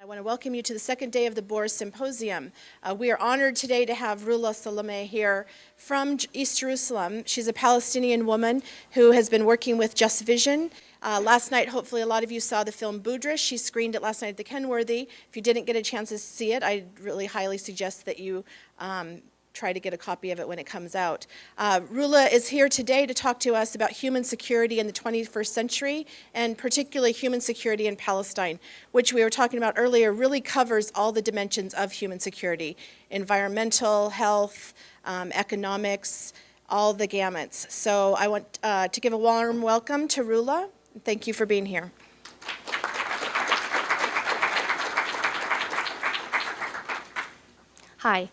I want to welcome you to the second day of the Borah Symposium. We are honored today to have Rula Salameh here from East Jerusalem. She's a Palestinian woman who has been working with Just Vision. Last night, hopefully a lot of you saw the film Budrus. She screened it last night at the Kenworthy. If you didn't get a chance to see it, I really highly suggest that you try to get a copy of it when it comes out. Rula is here today to talk to us about human security in the 21st century, and particularly human security in Palestine, which we were talking about earlier, really covers all the dimensions of human security: environmental, health, economics, all the gamuts. So I want to give a warm welcome to Rula. Thank you for being here. Hi.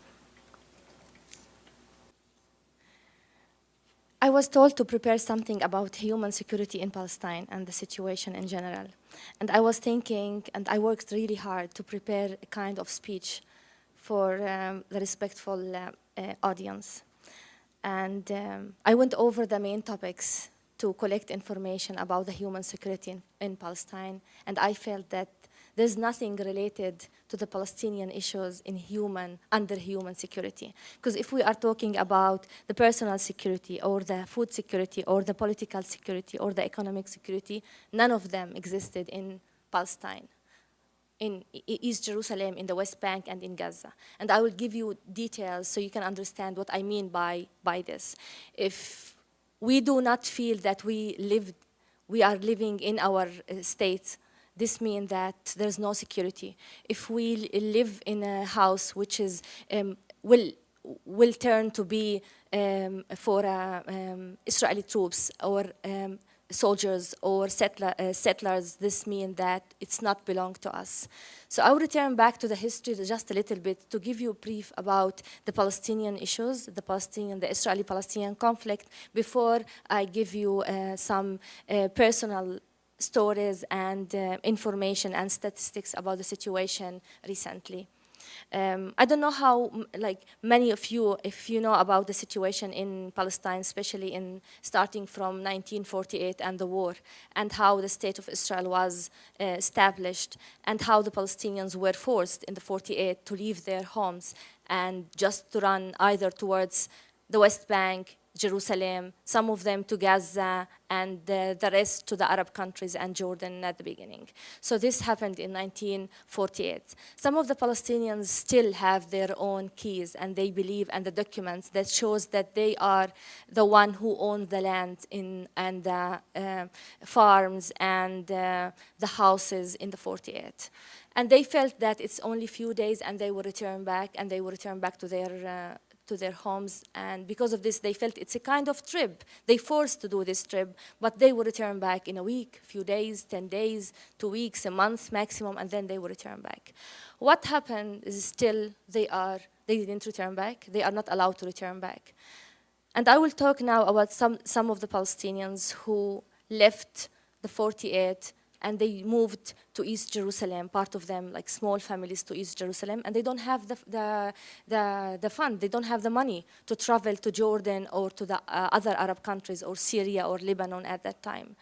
I was told to prepare something about human security in Palestine and the situation in general. And I was thinking, and I worked really hard to prepare a kind of speech for the respectful audience. And I went over the main topics to collect information about the human security in Palestine. And I felt that there's nothing related to the Palestinian issues under human security. Because if we are talking about the personal security or the food security or the political security or the economic security, none of them existed in Palestine, in East Jerusalem, in the West Bank, and in Gaza. And I will give you details so you can understand what I mean by this. If we do not feel that we are living in our states, this means that there's no security. If we live in a house which is will turn to be for Israeli troops or soldiers or settlers, this means that it's not belong to us. So I will return back to the history just a little bit to give you a brief about the Palestinian issues, the Israeli-Palestinian conflict, before I give you some personal stories and information and statistics about the situation recently. I don't know how, many of you, if you know about the situation in Palestine, especially starting from 1948 and the war, and how the state of Israel was established, and how the Palestinians were forced in the 48 to leave their homes and just to run either towards the West Bank, Jerusalem, some of them to Gaza, and the rest to the Arab countries and Jordan at the beginning. So this happened in 1948. Some of the Palestinians still have their own keys, and they believe, and the documents that shows that they are the one who owns the land and the farms and the houses in the 48. And they felt that it's only a few days and they will return back, and they will return back to their homes, and because of this, they felt it's a kind of trip. They forced to do this trip, but they will return back in a week, few days, 10 days, 2 weeks, a month maximum, and then they will return back. What happened is still they didn't return back. They are not allowed to return back. And I will talk now about some of the Palestinians who left the 48 and they moved to East Jerusalem, part of them, like small families, to East Jerusalem, and they don't have the fund, they don't have the money to travel to Jordan or to the other Arab countries or Syria or Lebanon at that time.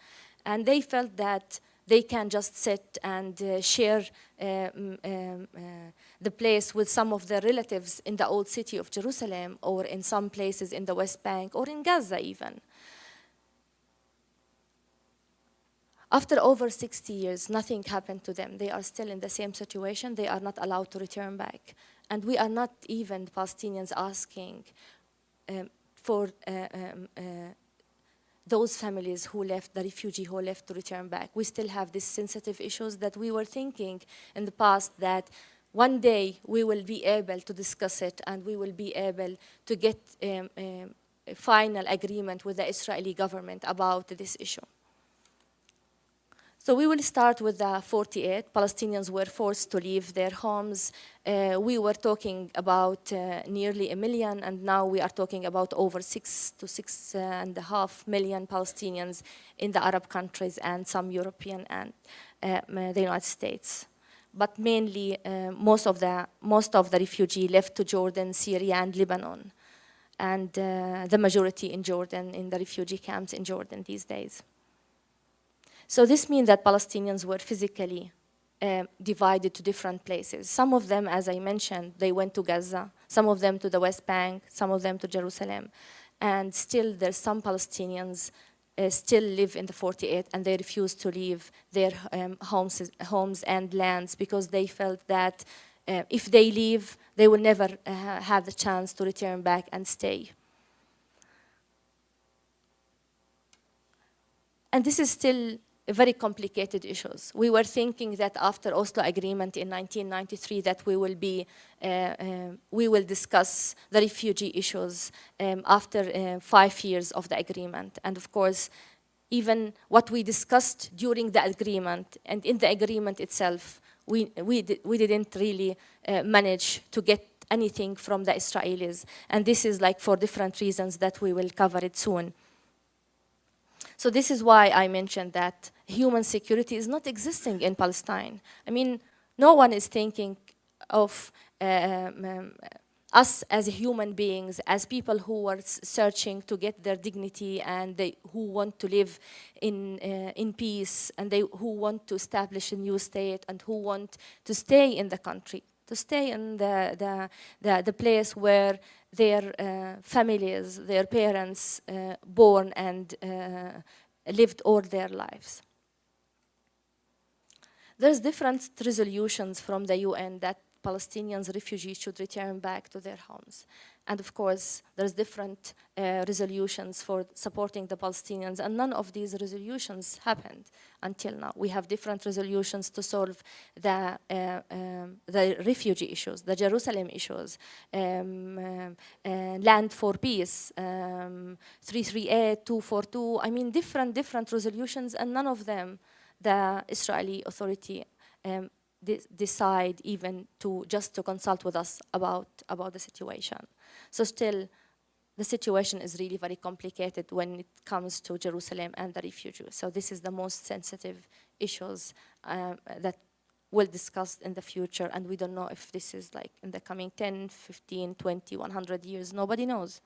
And they felt that they can just sit and share the place with some of their relatives in the old city of Jerusalem, or in some places in the West Bank, or in Gaza even. After over 60 years, nothing happened to them. They are still in the same situation. They are not allowed to return back. And we are not even, the Palestinians, asking for those families who left, the refugee who left, to return back. We still have these sensitive issues that we were thinking in the past that one day we will be able to discuss it, and we will be able to get a final agreement with the Israeli government about this issue. So we will start with the 48. Palestinians were forced to leave their homes. We were talking about nearly 1 million, and now we are talking about over 6 to 6.5 million Palestinians in the Arab countries and some European and the United States. But mainly, most of the refugees left to Jordan, Syria, and Lebanon, and the majority in Jordan, in the refugee camps in Jordan these days. So this means that Palestinians were physically divided to different places. Some of them, as I mentioned, they went to Gaza, some of them to the West Bank, some of them to Jerusalem. And still there's some Palestinians still live in the 48 and they refuse to leave their homes and lands because they felt that if they leave, they will never have the chance to return back and stay. And this is still very complicated issues. We were thinking that after Oslo Agreement in 1993 that we will discuss the refugee issues after 5 years of the agreement. And of course, even what we discussed during the agreement and in the agreement itself, we didn't really manage to get anything from the Israelis. And this is like for different reasons that we will cover it soon. So this is why I mentioned that human security is not existing in Palestine. I mean, no one is thinking of us as human beings, as people who are searching to get their dignity and who want to live in peace and who want to establish a new state and who want to stay in the country, to stay in the place where their families, their parents born and lived all their lives. There's different resolutions from the UN that Palestinians refugees should return back to their homes. And of course, there's different resolutions for supporting the Palestinians, and none of these resolutions happened until now. We have different resolutions to solve the refugee issues, the Jerusalem issues, land for peace, 338, 242. I mean, different resolutions, and none of them the Israeli Authority decide even to consult with us about the situation. So still, the situation is really very complicated when it comes to Jerusalem and the refugees. So this is the most sensitive issues that we'll discuss in the future, and we don't know if this is like in the coming 10, 15, 20, 100 years. Nobody knows.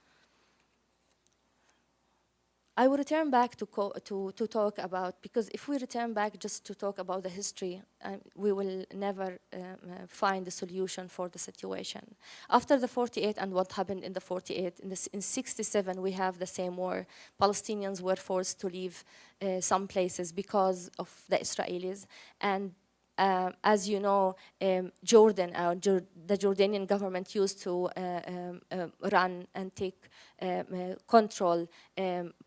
I will return back to talk about, because if we return back just to talk about the history, we will never find a solution for the situation. After the 48 and what happened in the 48, in 67 we have the same war. Palestinians were forced to leave some places because of the Israelis, and as you know, Jordan, the Jordanian government used to run and take control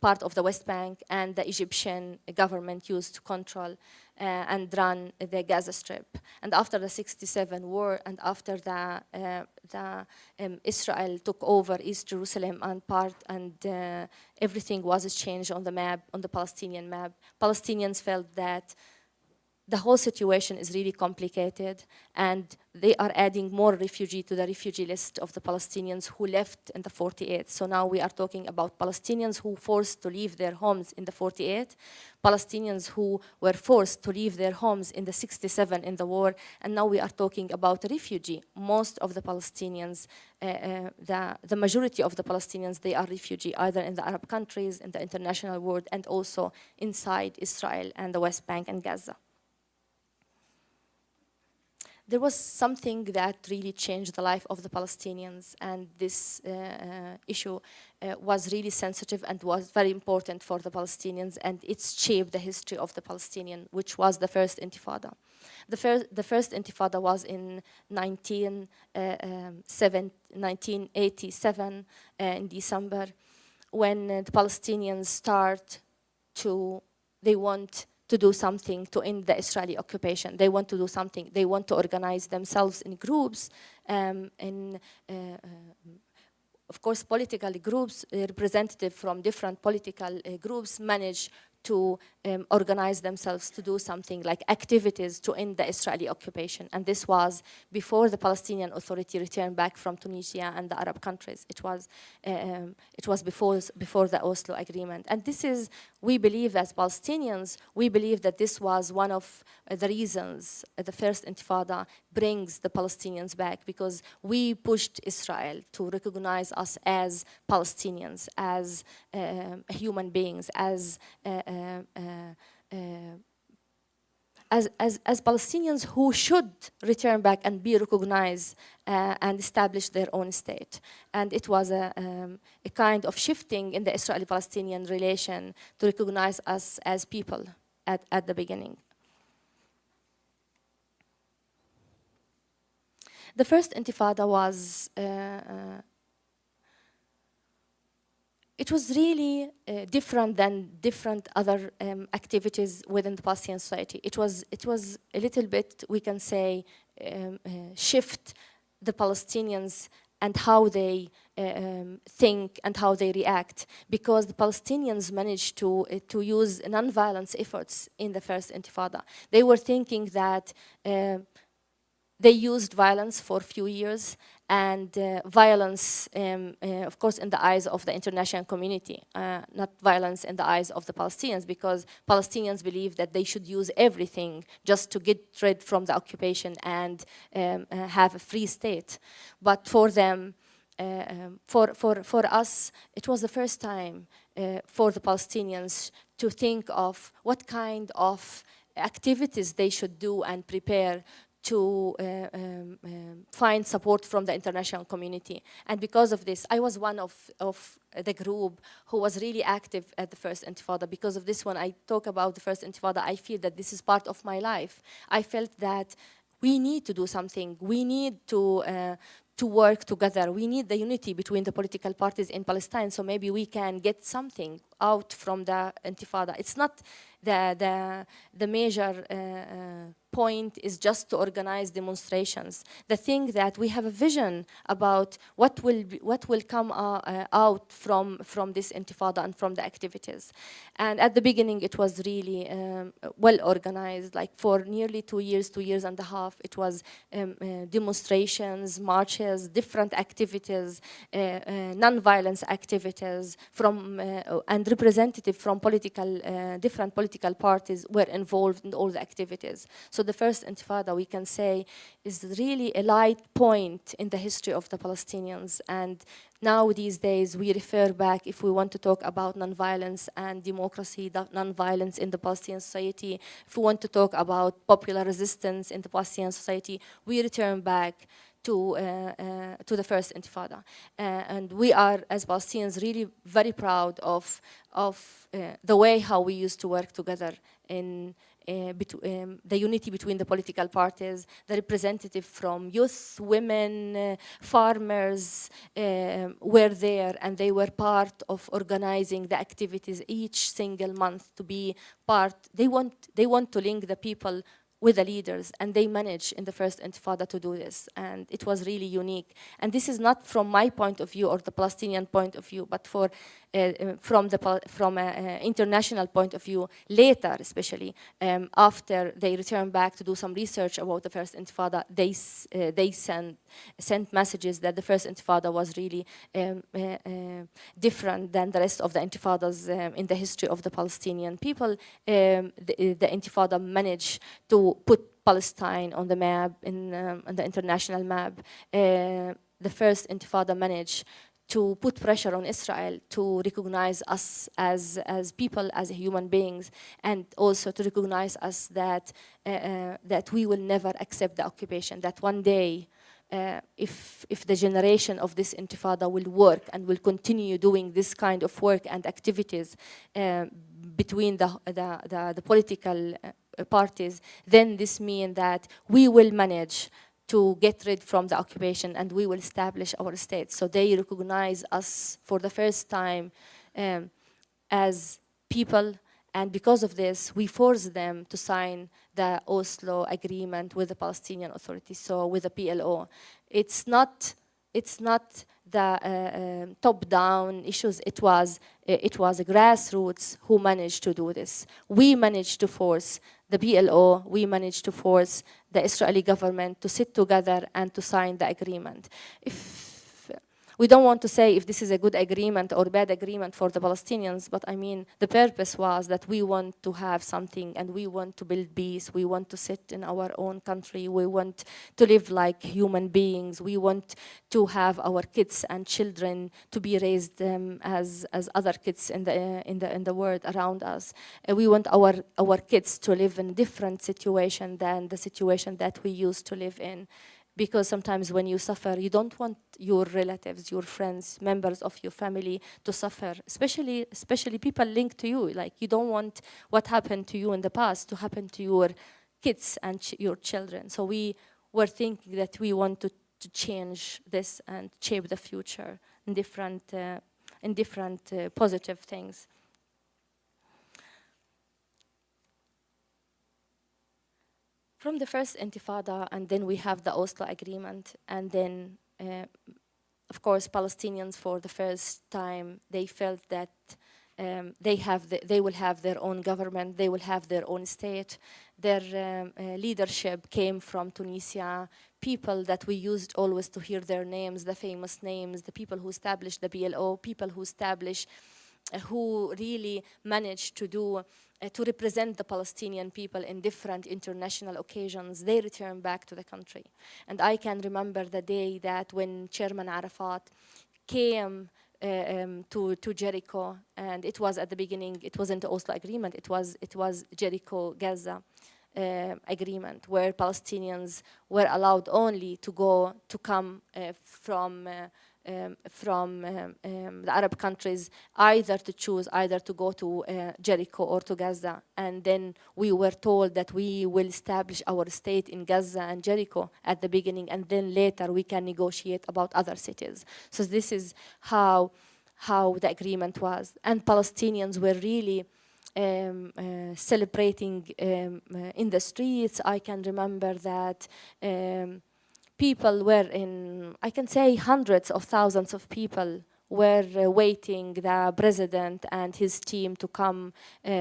part of the West Bank, and the Egyptian government used to control and run the Gaza Strip. And after the 67 war, and after Israel took over East Jerusalem and everything was changed on the map, on the Palestinian map, Palestinians felt that the whole situation is really complicated, and they are adding more refugees to the refugee list of the Palestinians who left in the 48. So now we are talking about Palestinians who were forced to leave their homes in the 48, Palestinians who were forced to leave their homes in the 67 in the war, and now we are talking about a refugee. Most of the Palestinians, the majority of the Palestinians, they are refugee either in the Arab countries, in the international world, and also inside Israel and the West Bank and Gaza. There was something that really changed the life of the Palestinians, and this issue was really sensitive and was very important for the Palestinians, and it shaped the history of the Palestinian, which was the first Intifada. The first Intifada was in 1987 in December, when the Palestinians they want to do something to end the Israeli occupation. They want to do something. They want to organize themselves in groups. Of course, political groups, representatives from different political groups manage to organize themselves to do something like activities to end the Israeli occupation. And this was before the Palestinian Authority returned back from Tunisia and the Arab countries. It was before the Oslo Agreement. And this is, we believe as Palestinians, we believe that this was one of the reasons the first Intifada brings the Palestinians back, because we pushed Israel to recognize us as Palestinians, as human beings, as as Palestinians who should return back and be recognized and establish their own state. And it was a kind of shifting in the Israeli-Palestinian relation to recognize us as people at the beginning. The first Intifada was, it was really different than different other activities within the Palestinian society. It was a little bit, we can say, shift the Palestinians and how they think and how they react, because the Palestinians managed to use non-violence efforts in the first Intifada. They were thinking that they used violence for a few years, and violence, of course, in the eyes of the international community, not violence in the eyes of the Palestinians, because Palestinians believe that they should use everything just to get rid from the occupation and have a free state. But for them, for us, it was the first time for the Palestinians to think of what kind of activities they should do and prepare to find support from the international community. And because of this, I was one of the group who was really active at the first Intifada. Because of this, when I talk about the first Intifada, I feel that this is part of my life. I felt that we need to do something. We need to work together. We need the unity between the political parties in Palestine, so maybe we can get something out from the Intifada. It's not the major point is just to organize demonstrations. The thing that we have a vision about what will come out from this Intifada and from the activities. And at the beginning, it was really well organized. Like for nearly 2 years and a half, it was demonstrations, marches, different activities, non-violence activities from and representative from different political parties were involved in all the activities. So the first Intifada, we can say, is really a light point in the history of the Palestinians. And now these days we refer back, if we want to talk about non-violence and democracy, non-violence in the Palestinian society, if we want to talk about popular resistance in the Palestinian society, we return back to the first Intifada. And we are, as Palestinians, really very proud of the way how we used to work together in the unity between the political parties, the representative from youth, women, farmers were there, and they were part of organizing the activities each single month to be part. They want to link the people with the leaders, and they managed in the first Intifada to do this, and it was really unique. And this is not from my point of view or the Palestinian point of view, but from an international point of view. Later, especially after they returned back to do some research about the first Intifada, they sent messages that the first Intifada was really different than the rest of the Intifadas in the history of the Palestinian people. The Intifada managed to put Palestine on the map, on the international map. The first Intifada managed to put pressure on Israel to recognize us as people, as human beings, and also to recognize us that we will never accept the occupation, that one day, if the generation of this Intifada will work and will continue doing this kind of work and activities between the political parties, then this means that we will manage to get rid from the occupation and we will establish our state. So they recognize us for the first time as people, and because of this, we force them to sign the Oslo Agreement with the Palestinian Authority, so with the PLO. It's not the top-down issues. It was a grassroots who managed to do this. We managed to force the PLO, we managed to force the Israeli government to sit together and to sign the agreement. we don't want to say if this is a good agreement or bad agreement for the Palestinians, but I mean, the purpose was that we want to have something and we want to build peace. We want to sit in our own country. We want to live like human beings. We want to have our kids and children to be raised as other kids in the world around us. We want our kids to live in a different situation than the situation that we used to live in. Because sometimes when you suffer, you don't want your relatives, your friends, members of your family to suffer, especially people linked to you. Like, you don't want what happened to you in the past to happen to your kids and your children. So we were thinking that we want to change this and shape the future in different positive things. From the first Intifada, and then we have the Oslo Agreement, and then, of course, Palestinians for the first time, they felt that they will have their own government, they will have their own state. Their leadership came from Tunisia, people that we used always to hear their names, the famous names, the people who established the PLO, people who really managed to represent the Palestinian people in different international occasions. They returned back to the country. And I can remember the day that when Chairman Arafat came to Jericho, and it was at the beginning, it wasn't the Oslo Agreement, it was Jericho-Gaza agreement, where Palestinians were allowed only to come from the Arab countries, either to go to Jericho or to Gaza. And then we were told that we will establish our state in Gaza and Jericho at the beginning, and then later we can negotiate about other cities. So this is how the agreement was. And Palestinians were really celebrating in the streets. I can remember that people were I can say hundreds of thousands of people were waiting the president and his team to come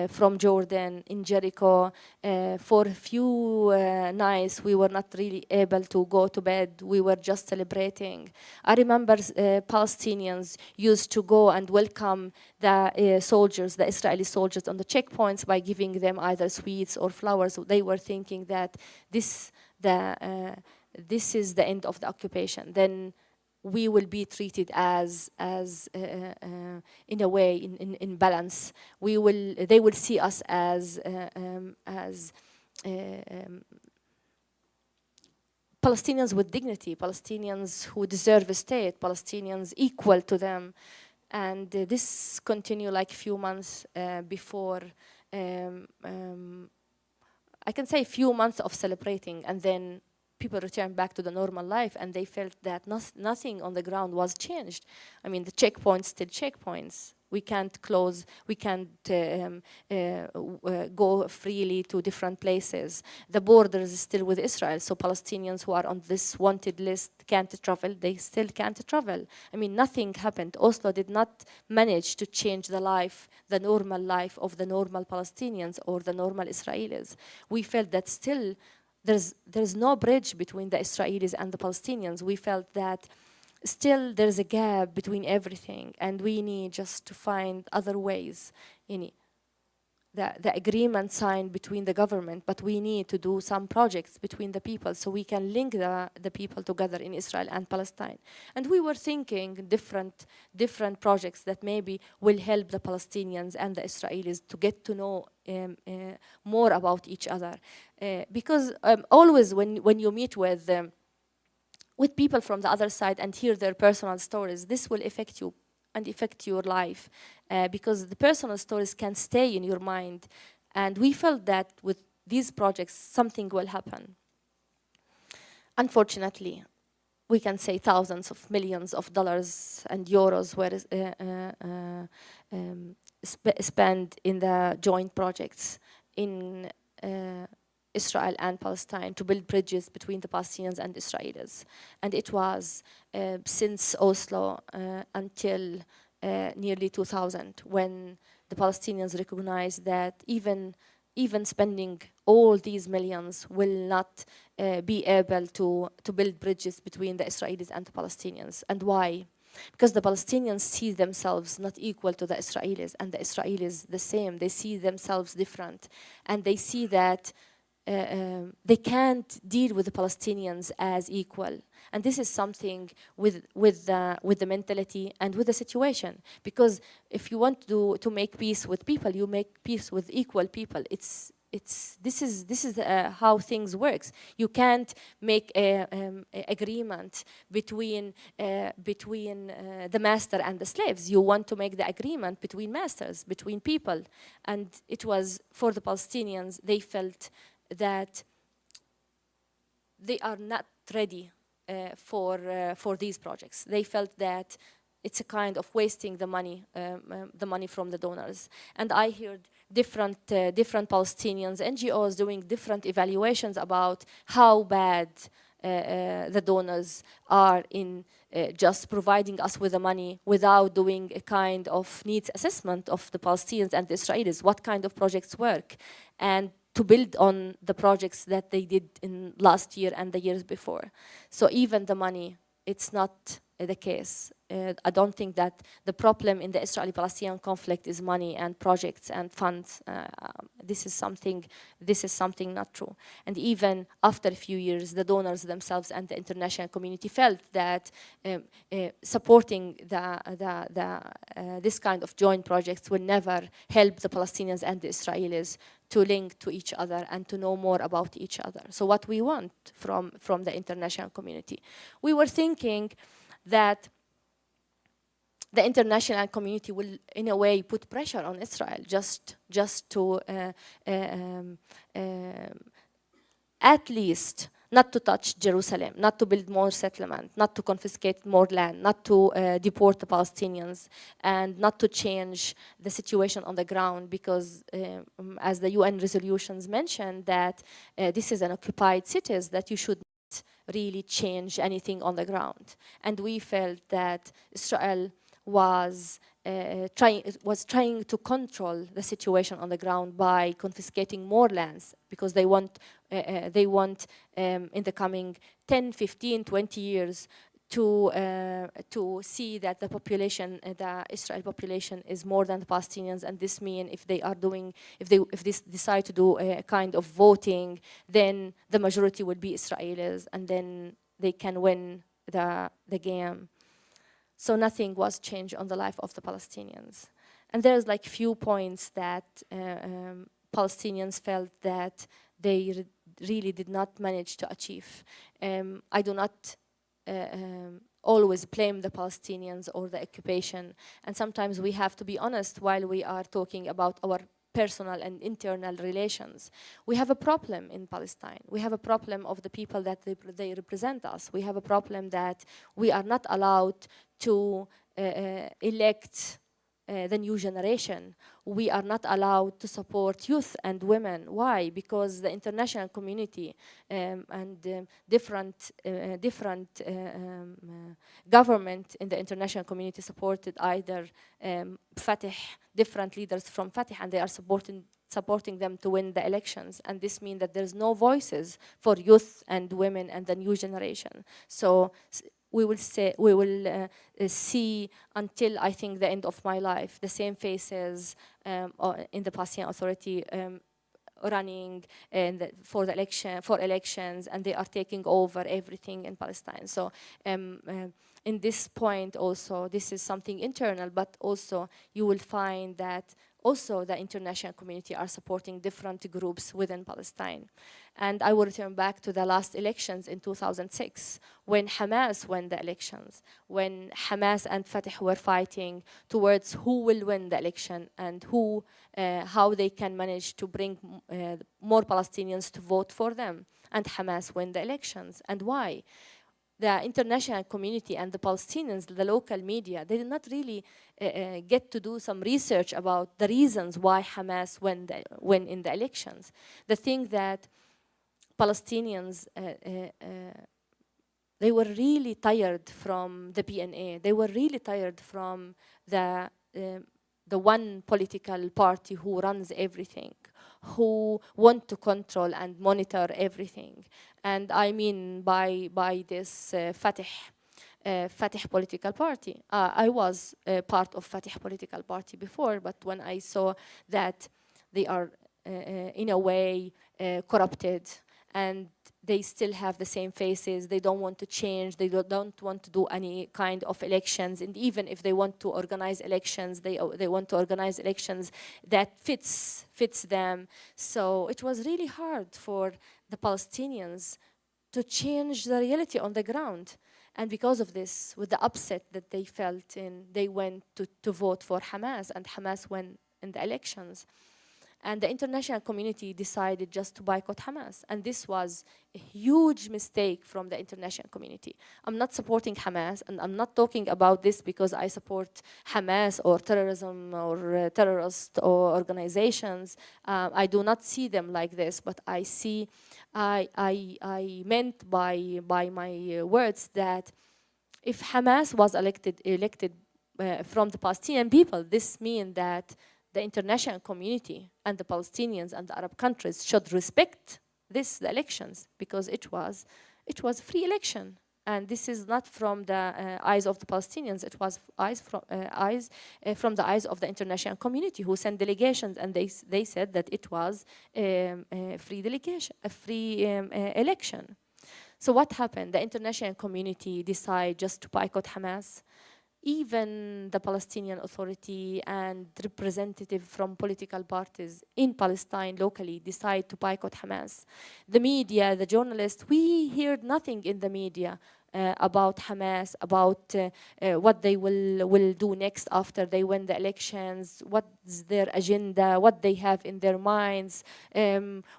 from Jordan in Jericho. For a few nights, we were not really able to go to bed. We were just celebrating. I remember Palestinians used to go and welcome the soldiers, the Israeli soldiers on the checkpoints by giving them either sweets or flowers. They were thinking that this is the end of the occupation. Then we will be treated as in a way, in balance. They will see us as Palestinians with dignity, Palestinians who deserve a state, Palestinians equal to them. And this continued like a few months before, I can say a few months of celebrating, and then people returned back to the normal life, and they felt that nothing on the ground was changed. I mean, the checkpoints still checkpoints. We can't close, we can't go freely to different places. The border is still with Israel, so Palestinians who are on this wanted list can't travel, they still can't travel. I mean, nothing happened. Oslo did not manage to change the normal life of the normal Palestinians or the normal Israelis. We felt that still there's no bridge between the Israelis and the Palestinians. We felt that still there's a gap between everything, and we need just to find other ways. The agreement signed between the government, but we need to do some projects between the people so we can link the people together in Israel and Palestine. And we were thinking different projects that maybe will help the Palestinians and the Israelis to get to know more about each other. Because always when you meet with people from the other side and hear their personal stories, this will affect you and affect your life, because the personal stories can stay in your mind. And we felt that with these projects, something will happen. Unfortunately, we can say thousands of millions of dollars and euros were spent in the joint projects in Israel and Palestine to build bridges between the Palestinians and Israelis. And it was since Oslo until nearly 2000, when the Palestinians recognized that even spending all these millions will not be able to build bridges between the Israelis and the Palestinians. And why? because the Palestinians see themselves not equal to the Israelis, and the Israelis the same. They see themselves different, and they see that they can't deal with the Palestinians as equal. And this is something with the mentality and with the situation. Because if you want to make peace with people, you make peace with equal people. This is how things works. You can't make a agreement between the master and the slaves. You want to make the agreement between masters, between people. And it was for the Palestinians. They felt that they are not ready for these projects. They felt that it's a kind of wasting the money from the donors. And I heard different Palestinians, NGOs doing different evaluations about how bad the donors are in just providing us with the money without doing a kind of needs assessment of the Palestinians and the Israelis, what kind of projects work, and to build on the projects that they did in last year and the years before. So even the money, it's not the case. I don't think that the problem in the Israeli-Palestinian conflict is money and projects and funds. This is something not true. And even after a few years, the donors themselves and the international community felt that supporting this kind of joint projects will never help the Palestinians and the Israelis to link to each other and to know more about each other. So what we want from the international community, we were thinking that the international community will, in a way, put pressure on Israel just to at least not to touch Jerusalem, not to build more settlement, not to confiscate more land, not to deport the Palestinians, and not to change the situation on the ground, because as the UN resolutions mention, that this is an occupied cities, that you should not really change anything on the ground. And we felt that Israel was trying to control the situation on the ground by confiscating more lands, because they want in the coming 10, 15, 20 years to see that the population, the Israeli population, is more than the Palestinians. And this means if they decide to do a kind of voting, then the majority will be Israelis, and then they can win the game. So nothing was changed on the life of the Palestinians. And there's like few points that Palestinians felt that they really did not manage to achieve. I do not always blame the Palestinians or the occupation. And sometimes we have to be honest while we are talking about our personal and internal relations. We have a problem in Palestine. We have a problem of the people that they represent us. We have a problem that we are not allowed to elect the new generation. We are not allowed to support youth and women. Why? Because the international community and different government in the international community supported either Fatah, different leaders from Fatah, and they are supporting them to win the elections. And this means that there's no voices for youth and women and the new generation. So we will see until, I think, the end of my life, the same faces in the Palestinian Authority running for elections, and they are taking over everything in Palestine. So in this point also, this is something internal, but also you will find that also the international community are supporting different groups within Palestine. And I will return back to the last elections in 2006, when Hamas won the elections, when Hamas and Fatah were fighting towards who will win the election and how they can manage to bring more Palestinians to vote for them. And Hamas won the elections. And why? The international community and the Palestinians, the local media, they did not really get to do some research about the reasons why Hamas won in the elections. The thing that Palestinians, they were really tired from the PNA. They were really tired from the one political party who runs everything, who want to control and monitor everything. And I mean by this Fatah Fatah political party. I was part of Fatah political party before, but when I saw that they are in a way corrupted, and they still have the same faces, they don't want to change, they don't want to do any kind of elections, and even if they want to organize elections, they want to organize elections that fits them. So it was really hard for the Palestinians to change the reality on the ground. And because of this, with the upset that they felt, they went to vote for Hamas, and Hamas won in the elections. And the international community decided just to boycott Hamas. And this was a huge mistake from the international community. I'm not supporting Hamas, and I'm not talking about this because I support Hamas or terrorism or terrorist or organizations. I do not see them like this, but I meant by my words that if Hamas was elected from the Palestinian people, this means that the international community and the Palestinians and the Arab countries should respect the elections, because it was a free election. And this is not from the eyes of the Palestinians, it was from the eyes of the international community, who sent delegations, and they said that it was a free election. So what happened? The international community decided just to boycott Hamas. Even the Palestinian Authority and representatives from political parties in Palestine locally decide to boycott Hamas. The media, the journalists, we heard nothing in the media about Hamas, about what they will do next after they win the elections, what's their agenda, what they have in their minds,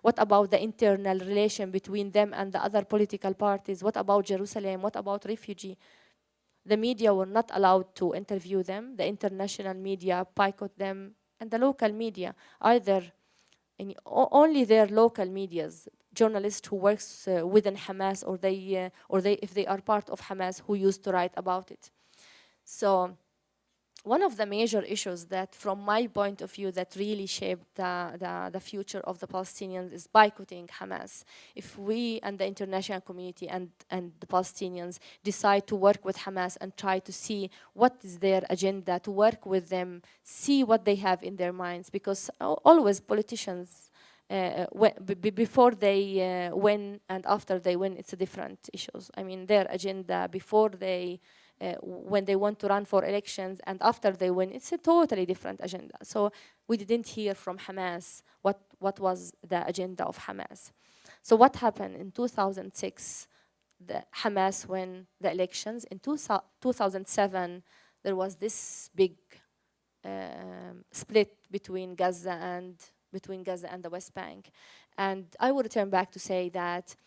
what about the internal relation between them and the other political parties, what about Jerusalem, what about refugee. The media were not allowed to interview them. The international media boycott them, and the local media, either only their local medias, journalists who works within Hamas, or if they are part of Hamas, who used to write about it. So one of the major issues that, from my point of view, that really shaped the future of the Palestinians is boycotting Hamas. If we and the international community and the Palestinians decide to work with Hamas and try to see what is their agenda, to work with them, see what they have in their minds, because always politicians, before they win and after they win, it's a different issues. I mean, their agenda before when they want to run for elections and after they win, it's a totally different agenda. So we didn't hear from Hamas what was the agenda of Hamas. So what happened in 2006? Hamas won the elections. In 2007, there was this big split between Gaza and the West Bank. And I will return back to say that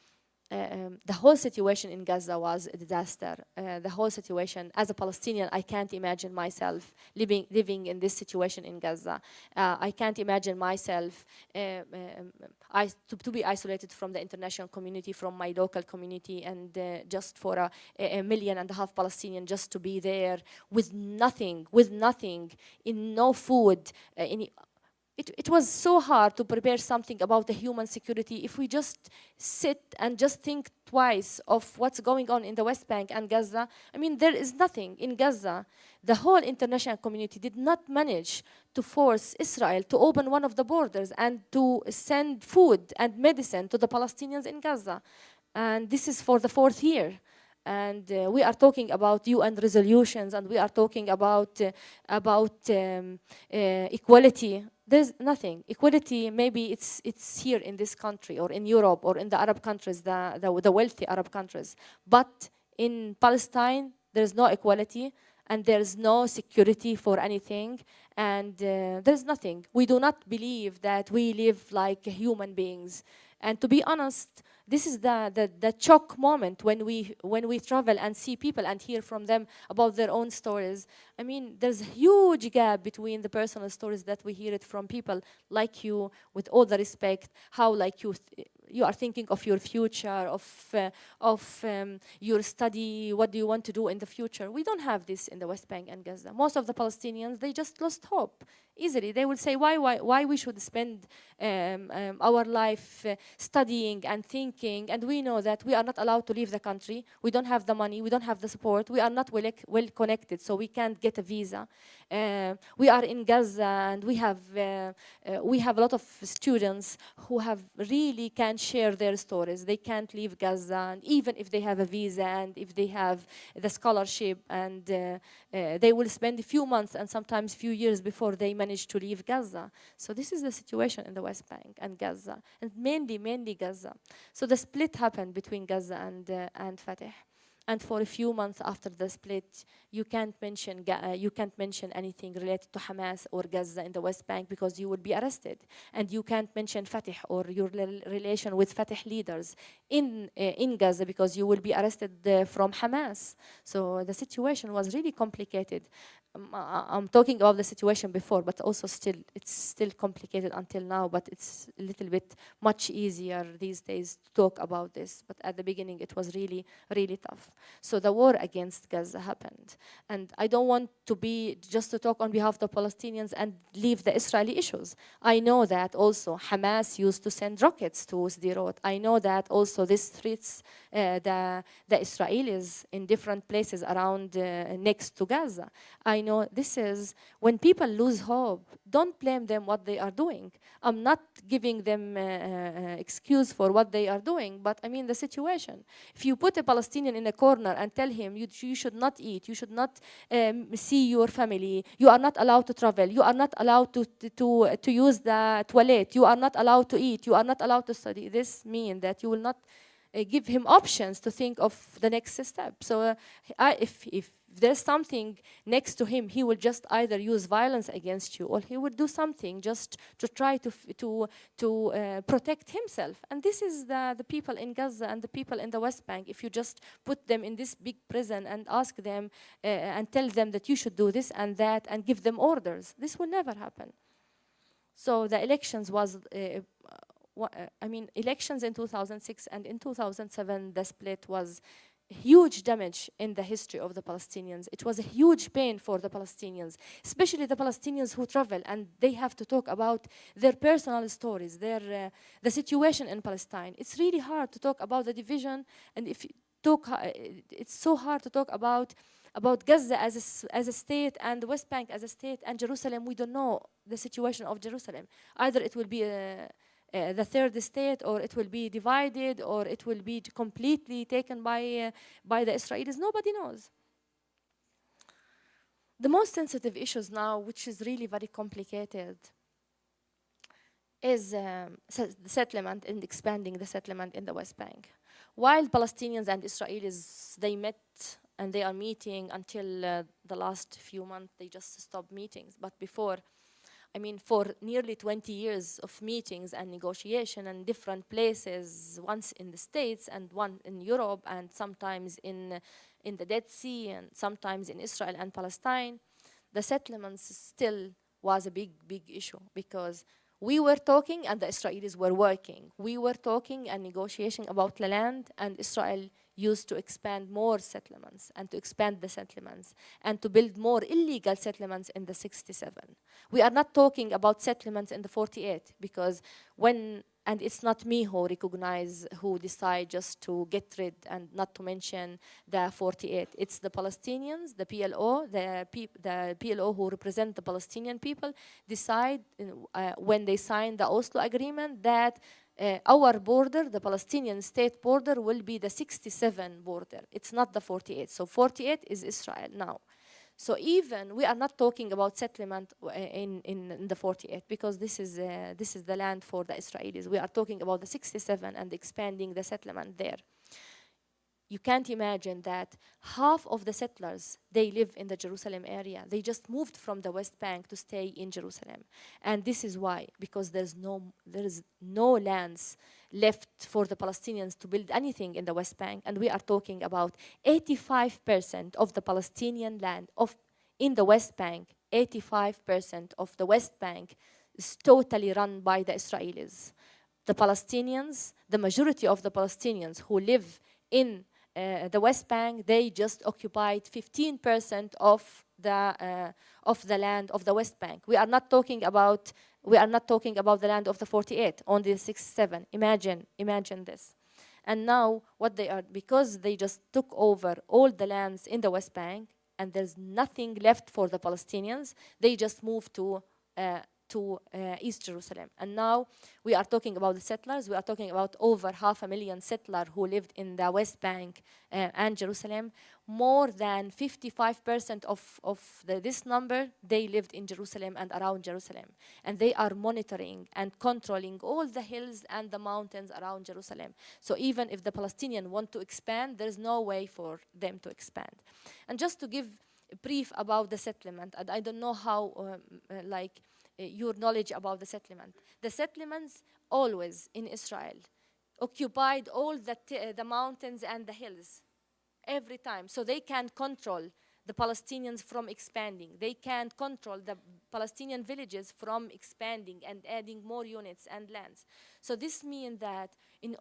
the whole situation in Gaza was a disaster. The whole situation, as a Palestinian, I can't imagine myself living in this situation in Gaza. I can't imagine myself to be isolated from the international community, from my local community, and just for a 1.5 million Palestinian just to be there with nothing, in no food, It was so hard to prepare something about the human security if we just sit and just think twice of what's going on in the West Bank and Gaza. I mean, there is nothing in Gaza. The whole international community did not manage to force Israel to open one of the borders and to send food and medicine to the Palestinians in Gaza. And this is for the 4th year. And we are talking about UN resolutions, and we are talking about equality. There's nothing. Equality, maybe it's here in this country or in Europe or in the Arab countries, the wealthy Arab countries. But in Palestine, there's no equality, and there's no security for anything, and there's nothing. We do not believe that we live like human beings. And to be honest, this is the shock moment when we travel and see people and hear from them about their own stories. I mean, there's a huge gap between the personal stories that we hear it from people like you, with all the respect, how like you you are thinking of your future, of your study, what do you want to do in the future. We don't have this in the West Bank and Gaza. Most of the Palestinians, they just lost hope easily. They will say, why we should spend our life studying and thinking, and we know that we are not allowed to leave the country. We don't have the money, we don't have the support, we are not well connected, so we can't get a visa. We are in Gaza, and we have a lot of students who have really can't share their stories. They can't leave Gaza, and even if they have a visa and if they have the scholarship, and they will spend a few months and sometimes few years before they manage to leave Gaza. So this is the situation in the West Bank and Gaza, and mainly Gaza. So the split happened between Gaza and Fatah. And for a few months after the split, you can't mention anything related to Hamas or Gaza in the West Bank because you will be arrested, and you can't mention Fatah or your relation with Fatah leaders in Gaza because you will be arrested from Hamas. So the situation was really complicated. I'm talking about the situation before, but also it's still complicated until now, but it's a little bit much easier these days to talk about this. But at the beginning, it was really, really tough. So the war against Gaza happened. And I don't want to be just to talk on behalf of the Palestinians and leave the Israeli issues. I know that also Hamas used to send rockets to Sderot. I know that also this threats the Israelis in different places around next to Gaza. I know this is when people lose hope. Don't blame them what they are doing. I'm not giving them excuse for what they are doing, but I mean the situation. If you put a Palestinian in a corner and tell him you should not eat, you should not see your family, you are not allowed to travel, you are not allowed to use the toilet, you are not allowed to eat, you are not allowed to study, this means that you will not give him options to think of the next step. So if there's something next to him, he will just either use violence against you, or he will do something just to try to protect himself. And this is the people in Gaza and the people in the West Bank. If you just put them in this big prison and ask them and tell them that you should do this and that and give them orders, this will never happen. So the elections was elections in 2006 and in 2007, the split was huge damage in the history of the Palestinians. It was a huge pain for the Palestinians, especially the Palestinians who travel and they have to talk about their personal stories, the situation in Palestine. It's really hard to talk about the division, and if you talk, it's so hard to talk about Gaza as a state and the West Bank as a state and Jerusalem. We don't know the situation of Jerusalem. Either it will be the third state, or it will be divided, or it will be completely taken by the Israelis. Nobody knows. The most sensitive issues now, which is really very complicated, is the settlement and expanding the settlement in the West Bank. While Palestinians and Israelis, they met and they are meeting until the last few months, they just stopped meetings. But before, for nearly 20 years of meetings and negotiation in different places, once in the States and one in Europe, and sometimes in the Dead Sea, and sometimes in Israel and Palestine, the settlements still was a big issue, because we were talking and the Israelis were working. We were talking and negotiating about the land, and Israel used to expand more settlements and to expand the settlements and to build more illegal settlements in the 67. We are not talking about settlements in the 48, because and it's not me who decide just to get rid and not to mention the 48. It's the Palestinians, the PLO, the PLO who represent the Palestinian people, decide when they signed the Oslo Agreement that our border, the Palestinian state border, will be the 67 border. It's not the 48. So 48 is Israel now. So even we are not talking about settlement in the 48, because this is the land for the Israelis. We are talking about the 67 and expanding the settlement there. You can't imagine that half of the settlers, they live in the Jerusalem area. They just moved from the West Bank to stay in Jerusalem. And this is why, because there is no lands left for the Palestinians to build anything in the West Bank. And we are talking about 85% of the Palestinian land in the West Bank. 85% of the West Bank is totally run by the Israelis. the Palestinians, the majority of the Palestinians who live in the West Bank, they just occupied 15% of the land of the West Bank. We are not talking about the land of the 48, only the 67. Imagine this. And now what they are, because they just took over all the lands in the West Bank and there's nothing left for the Palestinians, they just moved to East Jerusalem. And now we are talking about the settlers. We are talking about over 500,000 settlers who lived in the West Bank and Jerusalem. More than 55% of this number, they lived in Jerusalem and around Jerusalem. And they are monitoring and controlling all the hills and the mountains around Jerusalem. So even if the Palestinians want to expand, there's no way for them to expand. And just to give a brief about the settlement, and I don't know how, your knowledge about the settlement. The settlements always in Israel occupied all the mountains and the hills every time. So they can control the Palestinians from expanding. They can control the Palestinian villages from expanding and adding more units and lands. So this means that in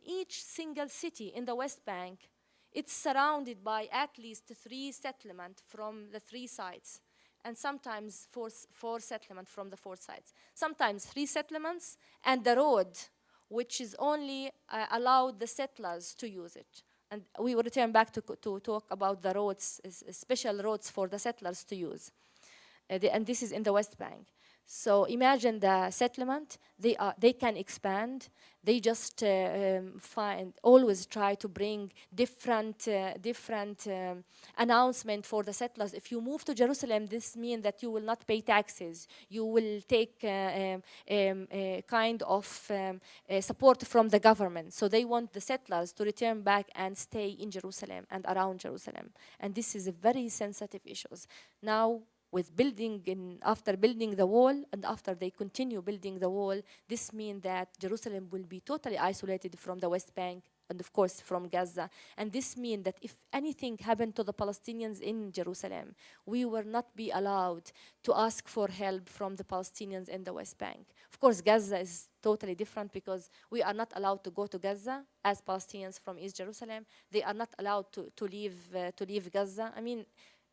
each single city in the West Bank, it's surrounded by at least 3 settlements from the 3 sides. And sometimes 4 settlements from the 4 sides. Sometimes 3 settlements and the road, which is only allowed the settlers to use it. And we will return back to talk about the roads, special roads for the settlers to use. And this is in the West Bank. So imagine the settlement, they can expand. They just always try to bring different announcement for the settlers. If you move to Jerusalem, this means that you will not pay taxes. You will take kind of support from the government. So they want the settlers to return back and stay in Jerusalem and around Jerusalem. And this is a very sensitive issue. Now, with after building the wall, and after they continue building the wall, this means that Jerusalem will be totally isolated from the West Bank and of course from Gaza. And this means that if anything happened to the Palestinians in Jerusalem, we will not be allowed to ask for help from the Palestinians in the West Bank. Of course, Gaza is totally different because we are not allowed to go to Gaza as Palestinians from East Jerusalem. They are not allowed to leave Gaza. I mean,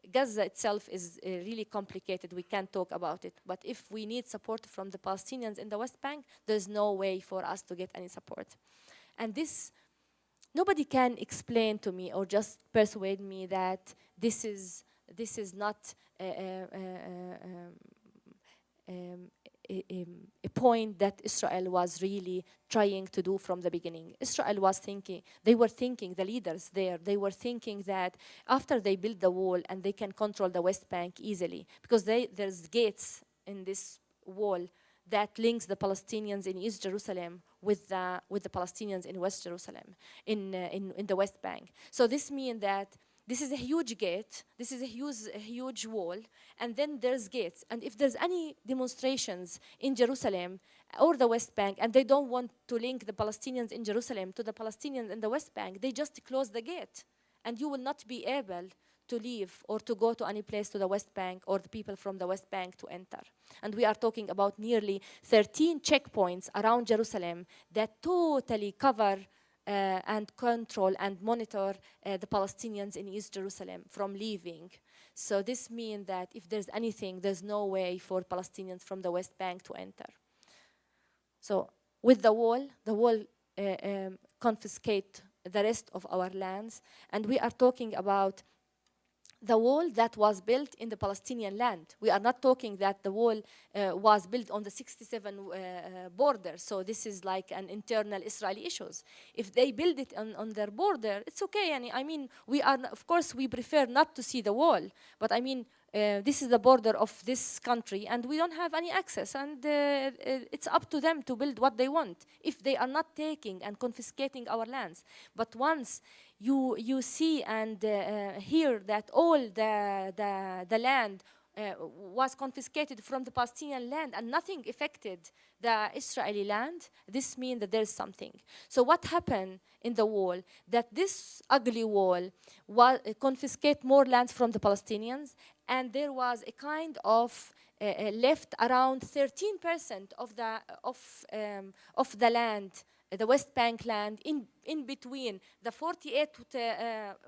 Gaza itself is really complicated. We can't talk about it. But if we need support from the Palestinians in the West Bank, there's no way for us to get any support. And this, nobody can explain to me or just persuade me that this is not a point that Israel was really trying to do from the beginning. Israel was thinking, the leaders there, they were thinking that after they build the wall and they can control the West Bank easily, because there's gates in this wall that links the Palestinians in East Jerusalem with the Palestinians in West Jerusalem, in the West Bank. So this means that this is a huge gate, this is a huge wall, and then there's gates. And if there's any demonstrations in Jerusalem or the West Bank, and they don't want to link the Palestinians in Jerusalem to the Palestinians in the West Bank, they just close the gate. And you will not be able to leave or to go to any place to the West Bank or the people from the West Bank to enter. And we are talking about nearly 13 checkpoints around Jerusalem that totally cover and control and monitor the Palestinians in East Jerusalem from leaving. So this means that if there's anything, there's no way for Palestinians from the West Bank to enter. So with the wall confiscate the rest of our lands. And we are talking about the wall that was built in the Palestinian land. We are not talking that the wall was built on the 67 border. So this is like an internal Israeli issues. If they build it on their border, it's okay. And I mean, of course, we prefer not to see the wall. But I mean, this is the border of this country, and we don't have any access. And it's up to them to build what they want if they are not taking and confiscating our lands. But once you see and hear that all the land was confiscated from the Palestinian land and nothing affected the Israeli land, this means that there's something. So what happened in the wall? That this ugly wall confiscate more lands from the Palestinians, and there was a kind of left around 13% of the land, the West Bank land, in between the 48